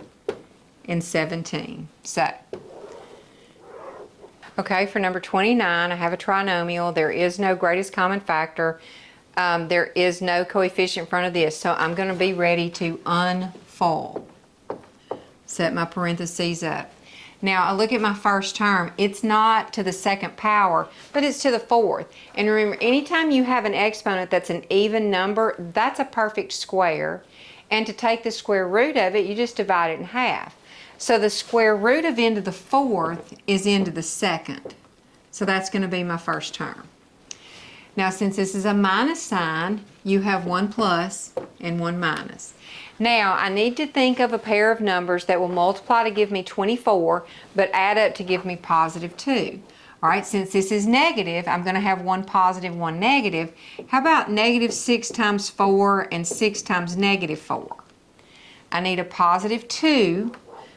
and 17. So, okay, for number 29 I have a trinomial. There is no greatest common factor. There is no coefficient in front of this, so I'm going to be ready to unfold. Set my parentheses up. Now I look at my first term. It's not to the second power, but it's to the fourth. And remember, anytime you have an exponent that's an even number, that's a perfect square. And to take the square root of it, you just divide it in half. So the square root of n to the fourth is n to the second. So that's going to be my first term. Now since this is a minus sign, you have one plus and one minus. Now I need to think of a pair of numbers that will multiply to give me 24, but add up to give me positive 2. All right, since this is negative, I'm going to have one positive, one negative. How about negative 6 times 4 and 6 times negative 4? I need a positive 2,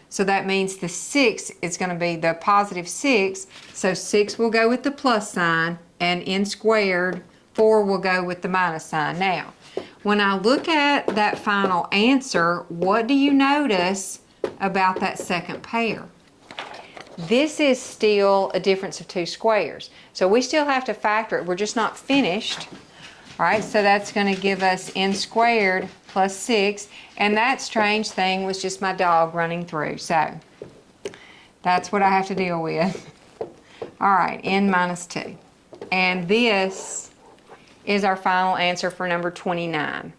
so that means the 6 is going to be the positive 6, so 6 will go with the plus sign, and n squared, 4 will go with the minus sign. Now, when I look at that final answer, what do you notice about that second pair? This is still a difference of 2 squares. So we still have to factor it. We're just not finished. All right, so that's going to give us n squared plus 6. And that strange thing was just my dog running through. So that's what I have to deal with. All right, n minus 2. And this is our final answer for number 29.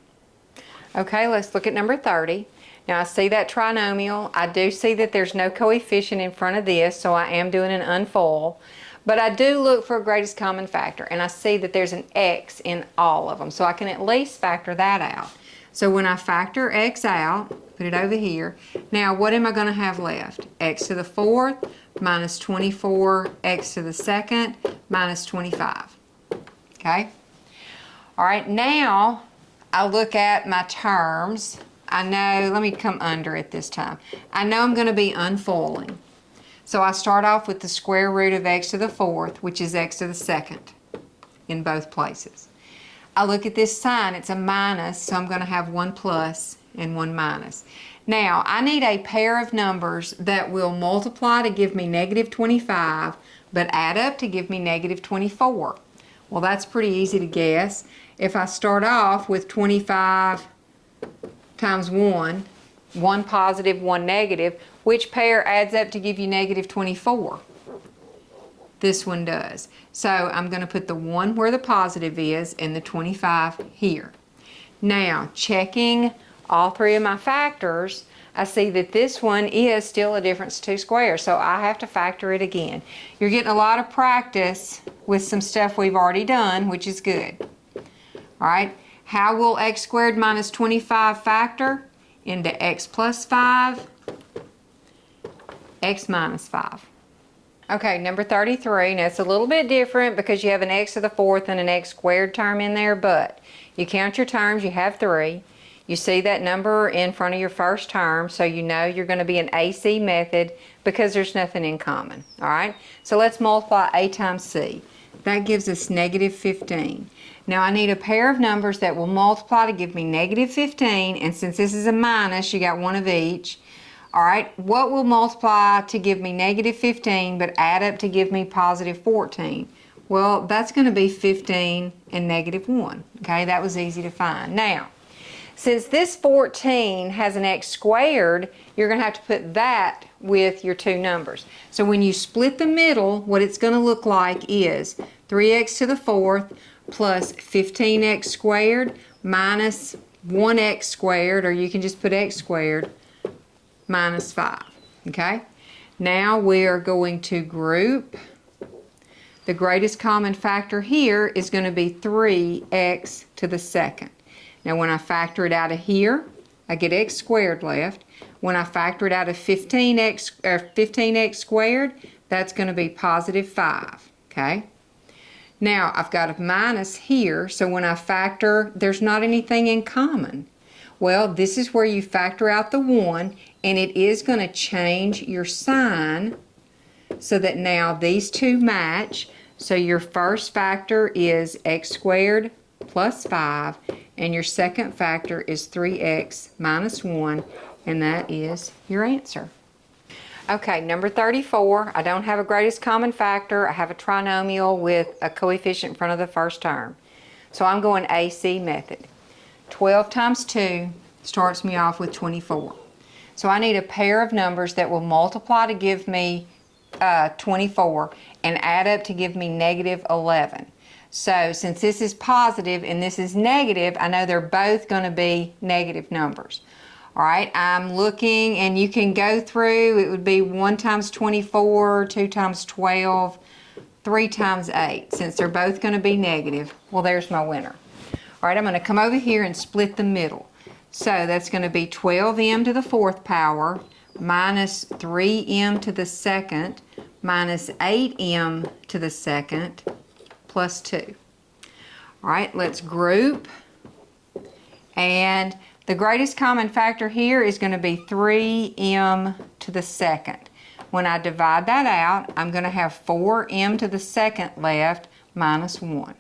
Okay, let's look at number 30. Now I see that trinomial. I do see that there's no coefficient in front of this, so I am doing an unfold. But I do look for a greatest common factor, and I see that there's an x in all of them, so I can at least factor that out. So when I factor x out, put it over here, now what am I going to have left? X to the fourth minus 24, x to the second minus 25. Okay? All right, now I look at my terms. I know, let me come under it this time. I know I'm going to be unfoiling. So I start off with the square root of x to the fourth, which is x to the second in both places. I look at this sign, it's a minus, so I'm going to have one plus and one minus. Now, I need a pair of numbers that will multiply to give me negative 25, but add up to give me negative 24. Well, that's pretty easy to guess. If I start off with 25 times 1, 1 positive, 1 negative, which pair adds up to give you negative 24? This one does. So I'm going to put the 1 where the positive is and the 25 here. Now, checking all three of my factors, I see that this one is still a difference of 2 squares, so I have to factor it again. You're getting a lot of practice with some stuff we've already done, which is good. All right, how will x squared minus 25 factor? Into x plus 5, x minus 5. Okay, number 33. Now it's a little bit different because you have an x to the fourth and an x squared term in there, but you count your terms, you have 3. You see that number in front of your first term, so you know you're going to be an AC method because there's nothing in common. All right, so let's multiply a times c. That gives us negative 15. Now I need a pair of numbers that will multiply to give me negative 15, and since this is a minus, you got one of each. All right, what will multiply to give me negative 15 but add up to give me positive 14? Well, that's going to be 15 and negative 1. Okay, that was easy to find. Now, since this 14 has an x squared, you're going to have to put that with your two numbers. So when you split the middle, what it's going to look like is 3x to the fourth plus 15x squared minus 1x squared, or you can just put x squared, minus 5. Okay? Now we are going to group. The greatest common factor here is going to be 3x to the second. Now when I factor it out of here, I get x squared left. When I factor it out of 15x squared, that's going to be positive 5. Okay? Now I've got a minus here, so when I factor, there's not anything in common. Well, this is where you factor out the 1, and it is going to change your sign so that now these two match. So your first factor is x squared plus 5, and your second factor is 3x minus 1, and that is your answer. Okay, number 34, I don't have a greatest common factor. I have a trinomial with a coefficient in front of the first term. So I'm going AC method. 12 times 2 starts me off with 24. So I need a pair of numbers that will multiply to give me 24 and add up to give me negative 11. So since this is positive and this is negative, I know they're both going to be negative numbers. All right, I'm looking, and you can go through. It would be 1 times 24, 2 times 12, 3 times 8. Since they're both going to be negative, well, there's my winner. All right, I'm going to come over here and split the middle. So that's going to be 12m to the fourth power minus 3m to the second minus 8m to the second plus 2. All right, let's group. And the greatest common factor here is going to be 3m to the second. When I divide that out, I'm going to have 4m to the second left minus 1. All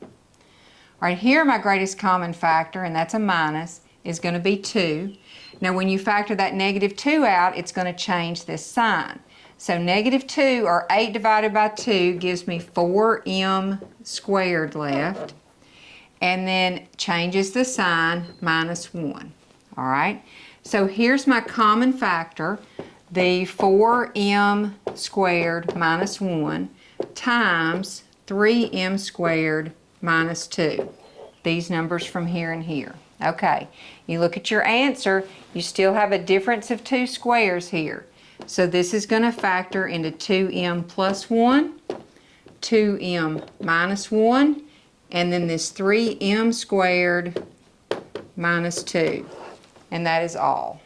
right, here my greatest common factor, and that's a minus, is going to be 2. Now when you factor that negative 2 out, it's going to change this sign. So negative 2, or 8 divided by 2, gives me 4m squared left, and then changes the sign, minus 1. All right, so here's my common factor, the 4m squared minus 1 times 3m squared minus 2. These numbers from here and here. Okay, you look at your answer, you still have a difference of 2 squares here. So this is going to factor into 2m plus 1, 2m minus 1, and then this 3m squared minus 2. And that is all.